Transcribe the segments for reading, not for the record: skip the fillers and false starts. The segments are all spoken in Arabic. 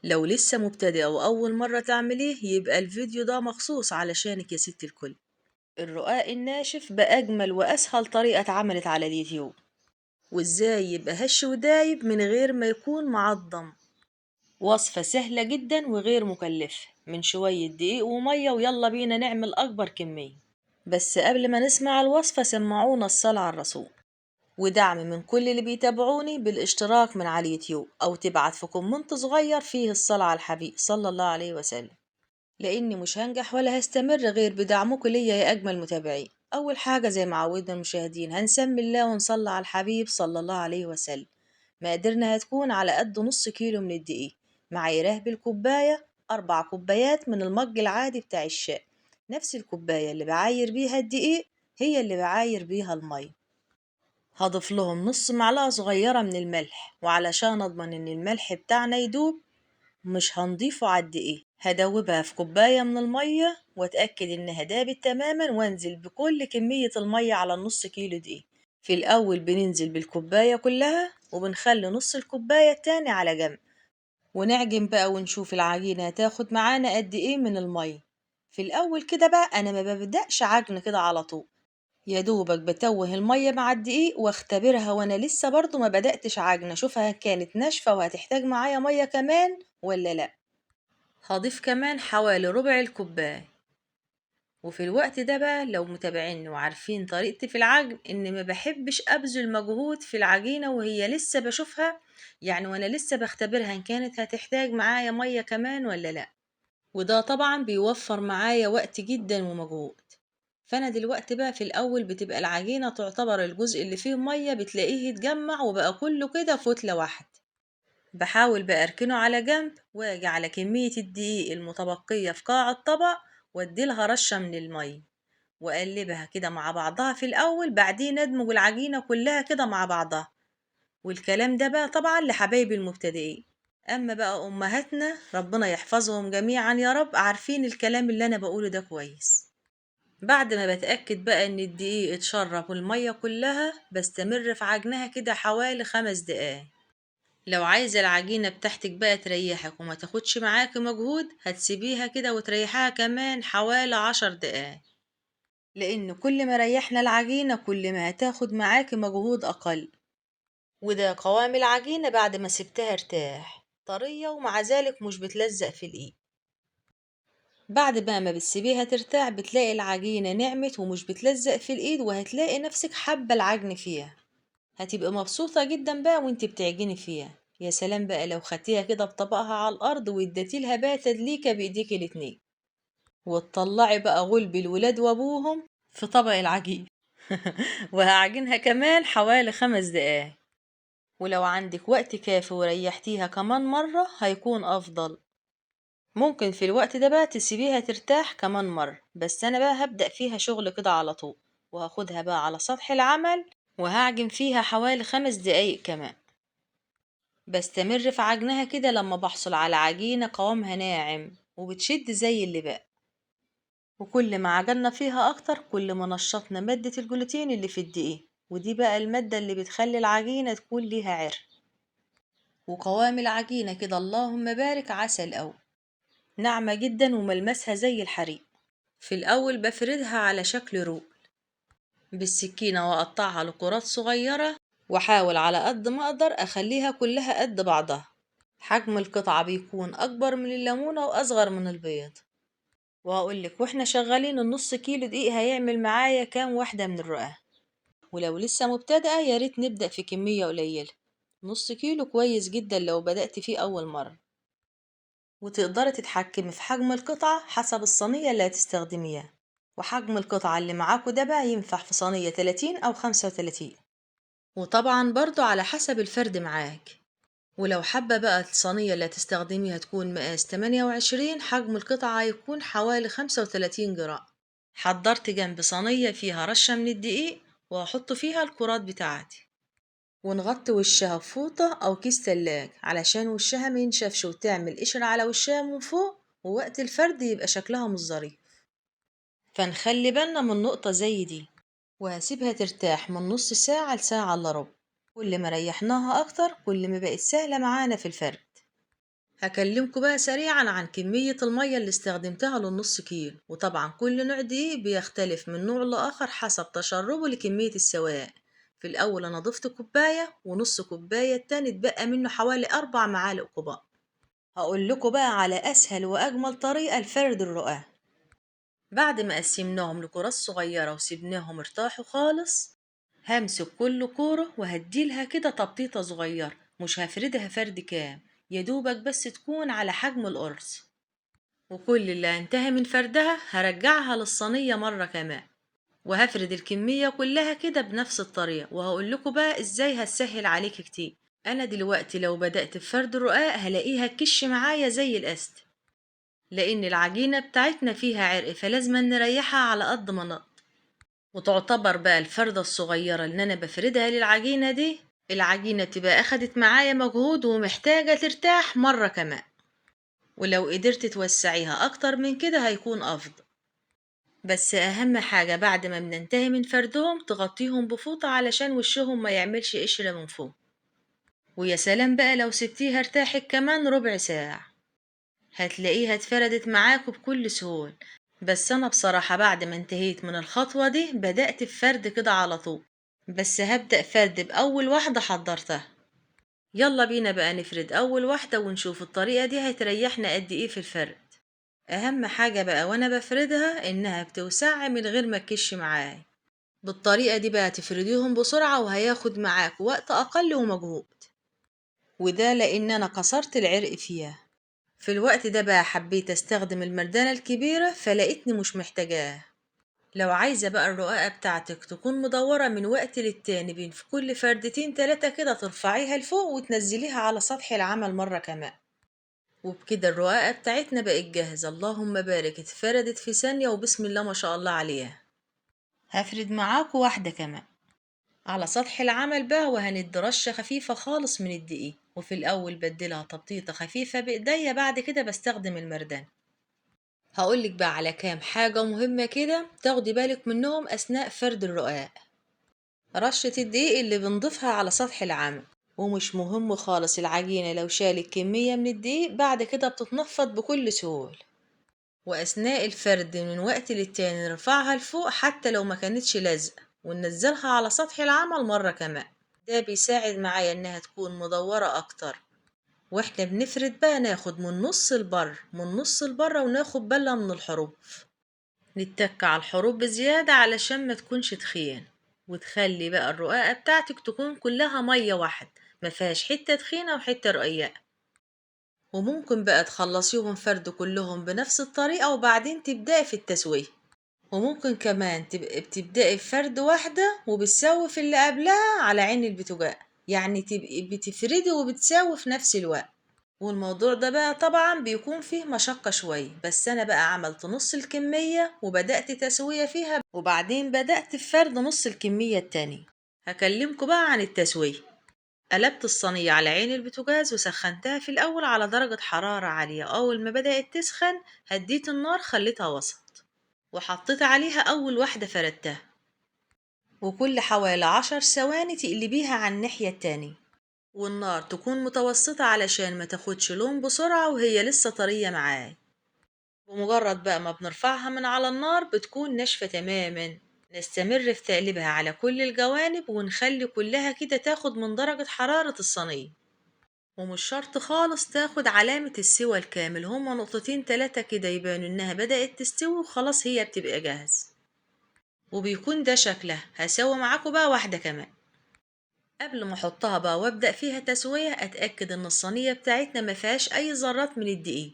لو لسه مبتدئة وأول مرة تعمليه يبقى الفيديو ده مخصوص علشانك يا ست الكل. الرقاق الناشف بأجمل وأسهل طريقة اتعملت على اليوتيوب، وإزاي يبقى هش ودايب من غير ما يكون معضم. وصفة سهلة جدا وغير مكلفة، من شوية دقيق ومية ويلا بينا نعمل أكبر كمية. بس قبل ما نسمع الوصفة سمعونا الصلاة على الرسول، ودعم من كل اللي بيتابعوني بالاشتراك من على اليوتيوب أو تبعت في كومنت صغير فيه الصلاة على الحبيب صلى الله عليه وسلم، لأني مش هنجح ولا هستمر غير بدعمكم ليا يا أجمل متابعين. أول حاجة زي ما عودنا المشاهدين هنسمي الله ونصلي على الحبيب صلى الله عليه وسلم. مقاديرنا هتكون على قد نص كيلو من الدقيق، معاييره بالكوباية 4 كوبايات من المج العادي بتاع الشاي، نفس الكوباية اللي بعاير بيها الدقيق هي اللي بعاير بيها المية. هضيف لهم نص معلقة صغيرة من الملح، وعلشان أضمن إن الملح بتاعنا يدوب مش هنضيفه على الدقيق، هدوبها في كوباية من المية واتأكد إنها دابت تماما، وانزل بكل كمية المية على النص كيلو دقيق. في الأول بننزل بالكوباية كلها وبنخلي نص الكوباية التاني على جنب، ونعجن بقى ونشوف العجينة هتاخد معانا قد ايه من المية. في الأول كده بقى أنا ما ببدأش عجن كده على طول، يا دوبك بتوه المية مع الدقيق واختبرها وانا لسه برضو ما بدأتش عجن، اشوفها كانت ناشفة وهتحتاج معايا مية كمان ولا لا. هضيف كمان حوالي ربع الكوباية. وفي الوقت ده بقى لو متابعيني وعارفين طريقتي في العجن ان ما بحبش ابذل مجهود في العجينة وهي لسه بشوفها، يعني وانا لسه بختبرها ان كانت هتحتاج معايا مية كمان ولا لا، وده طبعا بيوفر معايا وقت جدا ومجهود. فانا دلوقتي بقى في الاول بتبقى العجينة تعتبر الجزء اللي فيه مية بتلاقيه اتجمع وبقى كله كده كتلة واحدة. بحاول بقى اركنه على جنب واجي على كمية الدقيق المتبقية في قاع الطبق واديلها رشة من المية واقلبها كده مع بعضها في الاول، بعدين ادمج العجينة كلها كده مع بعضها. والكلام ده بقى طبعا لحبايبي المبتدئين، اما بقى امهاتنا ربنا يحفظهم جميعا يا رب عارفين الكلام اللي انا بقوله ده كويس. بعد ما بتأكد بقى ان الدقيق اتشرب المية كلها بستمر في عجنها كده حوالي 5 دقايق. لو عايزة العجينة بتاعتك بقى تريحك وما تاخدش معاكي مجهود هتسيبيها كده وتريحها كمان حوالي 10 دقايق، لأن كل ما ريحنا العجينة كل ما هتاخد معاكي مجهود أقل. وده قوام العجينة بعد ما سبتها ارتاح طرية ومع ذلك مش بتلزق في الإيد. بعد بقى ما بتسيبيها ترتاح بتلاقي العجينة نعمت ومش بتلزق في الإيد، وهتلاقي نفسك حابة العجن فيها، هتبقى مبسوطة جدا بقى وانت بتعجني فيها. يا سلام بقى لو خدتيها كده بطبقها على الأرض واديتيلها بقى تدليكة بإيديك الاتنين، وتطلعي بقى غلب الولاد وأبوهم في طبق العجين. وهعجنها كمان حوالي 5 دقايق، ولو عندك وقت كافي وريحتيها كمان مرة هيكون أفضل. ممكن في الوقت ده بقى تسيبيها ترتاح كمان مرة، بس أنا بقى هبدأ فيها شغل كده على طول، وهاخدها بقى على سطح العمل وهعجن فيها حوالي 5 دقايق كمان. بستمر في عجنها كده لما بحصل على عجينة قوامها ناعم وبتشد زي اللي بقى، وكل ما عجلنا فيها أكتر كل ما نشطنا مادة الجلوتين اللي في الدقيق، ودي بقى المادة اللي بتخلي العجينة تكون ليها عرق. وقوام العجينة كده اللهم بارك عسل أوي، ناعمة جدا وملمسها زي الحريق. في الأول بفردها على شكل روب بالسكينة وأقطعها لكرات صغيرة، وأحاول على قد ما أقدر أخليها كلها قد بعضها. حجم القطعة بيكون أكبر من الليمونة وأصغر من البيض. وهقولك واحنا شغالين النص كيلو دقيق هيعمل معايا كام واحدة من الرقاق. ولو لسه مبتدئة ياريت نبدأ في كمية قليلة، نص كيلو كويس جدا لو بدأت فيه أول مرة. وتقدري تتحكمي في حجم القطعة حسب الصينية اللي هتستخدميها، وحجم القطعة اللي معاكوا ده بقى ينفع في صينية 30 أو 35، وطبعا برضو على حسب الفرد معاك. ولو حابة بقى الصينية اللي هتستخدميها تكون مقاس 28 حجم القطعة هيكون حوالي 35 جرام. حضرت جنب صينية فيها رشة من الدقيق وهحط فيها الكرات بتاعتي، ونغطي وشها بفوطة أو كيس تلاج علشان وشها ما ينشفش وتعمل قشرة على وشها من فوق، ووقت الفرد يبقى شكلها مش ظريف. فنخلي بالنا من نقطة زي دي، وهسيبها ترتاح من نص ساعة لساعة إلا ربع. كل ما ريحناها أكتر كل ما بقت سهلة معانا في الفرد. هكلمكوا بقى سريعا عن كمية المية اللي استخدمتها للنص كيلو، وطبعا كل نوع دقيق بيختلف من نوع لآخر حسب تشربه لكمية السوائل. في الأول أنا ضفت كوباية، ونص كوباية التاني اتبقى منه حوالي 4 معالق كبار. هقول لكم بقى على أسهل وأجمل طريقة لفرد الرقاق. بعد ما قسمناهم لكرات صغيرة وسيبناهم ارتاحوا خالص، همسك كل كورة وهديلها كده تبطيطة صغيرة، مش هفردها فرد كام، يدوبك بس تكون على حجم القرص. وكل اللي انتهى من فردها هرجعها للصينية مرة كمان، وهفرد الكمية كلها كده بنفس الطريقة. وهقول لكم بقى ازاي هتسهل عليك كتير. انا دلوقتي لو بدأت بفرد الرقاق هلاقيها كش معايا زي القست، لان العجينة بتاعتنا فيها عرق، فلازم نريحها على قد ما نقدر. وتعتبر بقى الفردة الصغيرة اللي انا بفردها للعجينة دي، العجينة تبقى اخدت معايا مجهود ومحتاجة ترتاح مرة كمان. ولو قدرت توسعيها اكتر من كده هيكون افضل. بس اهم حاجة بعد ما بننتهي من فردهم تغطيهم بفوطة علشان وشهم ما يعملش قشرة من فوق. ويا سلام بقى لو سبتيها ارتاحت كمان ربع ساعة، هتلاقيها اتفردت معاكوا بكل سهولة. بس انا بصراحة بعد ما انتهيت من الخطوة دي بدأت بفرد كده على طول، بس هبدأ فرد بأول واحدة حضرتها. يلا بينا بقى نفرد أول واحدة ونشوف الطريقة دي هتريحنا قد ايه في الفرد. أهم حاجة بقى وأنا بفردها إنها بتوسع من غير ما تكش معاي. بالطريقة دي بقى تفرديهم بسرعة وهياخد معاك وقت أقل ومجهود، وده لأن أنا كسرت العرق فيها. في الوقت ده بقى حبيت استخدم المردانة الكبيرة فلقيتني مش محتاجاها. لو عايزة بقى الرقاقة بتاعتك تكون مدورة من وقت للتاني بين في كل فردتين تلاتة كده ترفعيها لفوق وتنزليها على سطح العمل مرة كمان. وبكده الرقاقة بتاعتنا بقت جاهزة، اللهم بارك، اتفردت في ثانية وبسم الله ما شاء الله عليها. هفرد معاكوا واحدة كمان على سطح العمل بقى، وهندي رشة خفيفة خالص من الدقيق. وفي الأول بديلها تبطيطة خفيفة بإيديا، بعد كده بستخدم المردان. هقولك بقى على كام حاجة مهمة كده تاخدي بالك منهم أثناء فرد الرقاق. رشة الدقيق اللي بنضيفها على سطح العمل، ومش مهم خالص العجينة لو شالت كمية من الدقيق بعد كده بتتنفض بكل سهولة. وأثناء الفرد من وقت للتاني نرفعها لفوق حتى لو ما كانتش لازقة، وننزلها على سطح العمل مرة كمان. ده بيساعد معايا إنها تكون مدورة أكتر. واحنا بنفرد بقى ناخد من نص البر من نص البرة، وناخد بالنا من الحروف، نتك على الحروف بزيادة علشان ما تكونش تخين. وتخلي بقى الرقاقة بتاعتك تكون كلها مية واحد، ما فيهاش حتة تخينة وحتة رقيقة. وممكن بقى تخلصيهم فرد كلهم بنفس الطريقة وبعدين تبدأي في التسوية. وممكن كمان تبقى بتبدأي بفرد واحدة وبتسوي في اللي قبلها على عين البتوجان، يعني تبقي بتفردي وبتساوي في نفس الوقت. والموضوع ده بقى طبعا بيكون فيه مشقة شوية، بس أنا بقى عملت نص الكمية وبدأت تسوية فيها، وبعدين بدأت في فرد نص الكمية التانية. هكلمكوا بقى عن التسوية. قلبت الصينية على عين البوتاجاز وسخنتها في الأول على درجة حرارة عالية. أول ما بدأت تسخن هديت النار خليتها وسط، وحطيت عليها أول واحدة فردتها، وكل حوالي 10 ثواني تقلبيها على الناحية التانية. والنار تكون متوسطة علشان ما تاخدش لون بسرعة وهي لسه طرية معاي. بمجرد بقى ما بنرفعها من على النار بتكون ناشفة تماما. نستمر في تقليبها على كل الجوانب ونخلي كلها كده تاخد من درجة حرارة الصينية. ومش شرط خالص تاخد علامة السوى الكامل، هما نقطتين تلاتة كده يبانوا انها بدأت تستوي وخلاص هي بتبقى جاهز. وبيكون ده شكلها. هسوي معاكم بقى واحدة كمان. قبل ما احطها بقى وابدأ فيها تسوية اتأكد ان الصينية بتاعتنا ما فيهاش اي ذرات من الدقيق،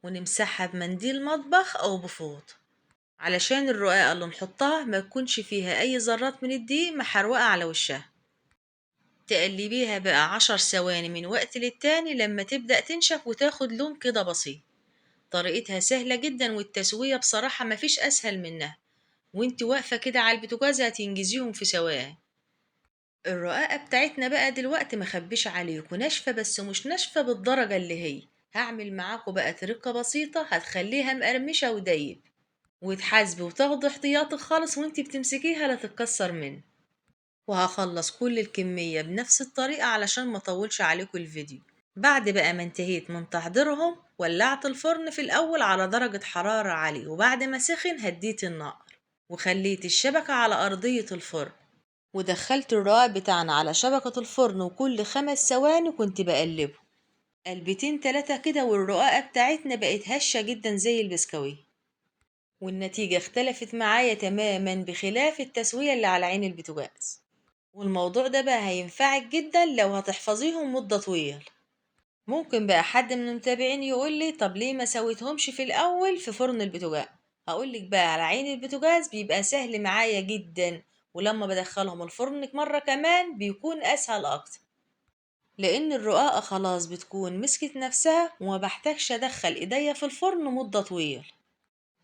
ونمسحها بمنديل مطبخ او بفوط علشان الرقاقة اللي نحطها ما تكونش فيها اي ذرات من الدقيق محروقة على وشها. تقلبيها بقى 10 ثواني من وقت للتاني لما تبدأ تنشف وتاخد لون كده بسيط. طريقتها سهلة جدا، والتسوية بصراحة مفيش اسهل منها. وانت واقفة كده على البوتاجاز هتنجزيهم في ثواني. الرقاقة بتاعتنا بقى دلوقتي مخبيش عليكم ناشفة، بس مش ناشفة بالدرجة اللي هي. هعمل معاكم بقى طريقة بسيطة هتخليها مقرمشة ودايب، وتحاسبي وتاخدي احتياطك خالص وانتي بتمسكيها لا تتكسر منه. وهخلص كل الكمية بنفس الطريقة علشان ما اطولش عليكم الفيديو. بعد بقى ما انتهيت من تحضيرهم ولعت الفرن في الأول على درجة حرارة عالية، وبعد ما سخن هديت النار وخليت الشبكة على أرضية الفرن، ودخلت الرقاق بتاعنا على شبكة الفرن، وكل 5 ثواني كنت بقلبه قلبتين 3 كده، والرقاقة بتاعتنا بقت هشة جدا زي البسكويت، والنتيجة اختلفت معايا تماما بخلاف التسوية اللي على عين البوتاجاز. والموضوع ده بقى هينفعك جدا لو هتحفظيهم مدة طويلة. ممكن بقى حد من المتابعين يقولي طب ليه ما سويتهمش في الأول في فرن البوتاجاز؟ هقولك بقى على عين البوتاجاز بيبقى سهل معايا جدا، ولما بدخلهم الفرن مرة كمان بيكون أسهل أكتر، لأن الرقاقة خلاص بتكون مسكت نفسها وما بحتاجش أدخل إيديا في الفرن مدة طويلة،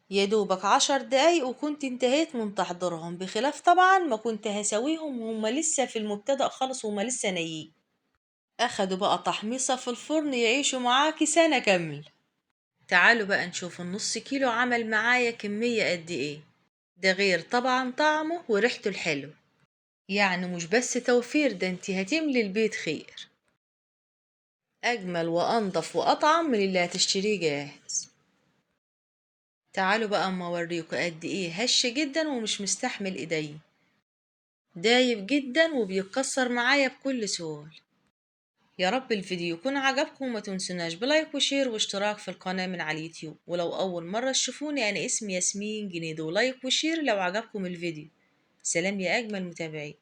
يا دوبك 10 دقايق وكنت انتهيت من تحضيرهم، بخلاف طبعا ما كنت هسويهم وهما لسه في المبتدأ خالص وهما لسه نيين. أخدوا بقى تحميصة في الفرن يعيشوا معاكي سنة كاملة. تعالوا بقى نشوف ال0.5 كيلو عمل معايا كمية قد ايه، ده غير طبعا طعمه وريحته الحلو، يعني مش بس توفير، ده انتي هتملي البيت خير، أجمل وأنضف وأطعم من اللي هتشتريه جاهز. تعالوا بقى اما اوريكوا قد ايه هش جدا ومش مستحمل ايدي، دايب جدا وبيتكسر معايا بكل سهولة. يا رب الفيديو يكون عجبكم، وما تنسوناش بلايك وشير واشتراك في القناة من على اليوتيوب، ولو أول مرة تشوفوني أنا اسمي ياسمين جنيدو، لايك وشير لو عجبكم الفيديو. سلام يا أجمل متابعين.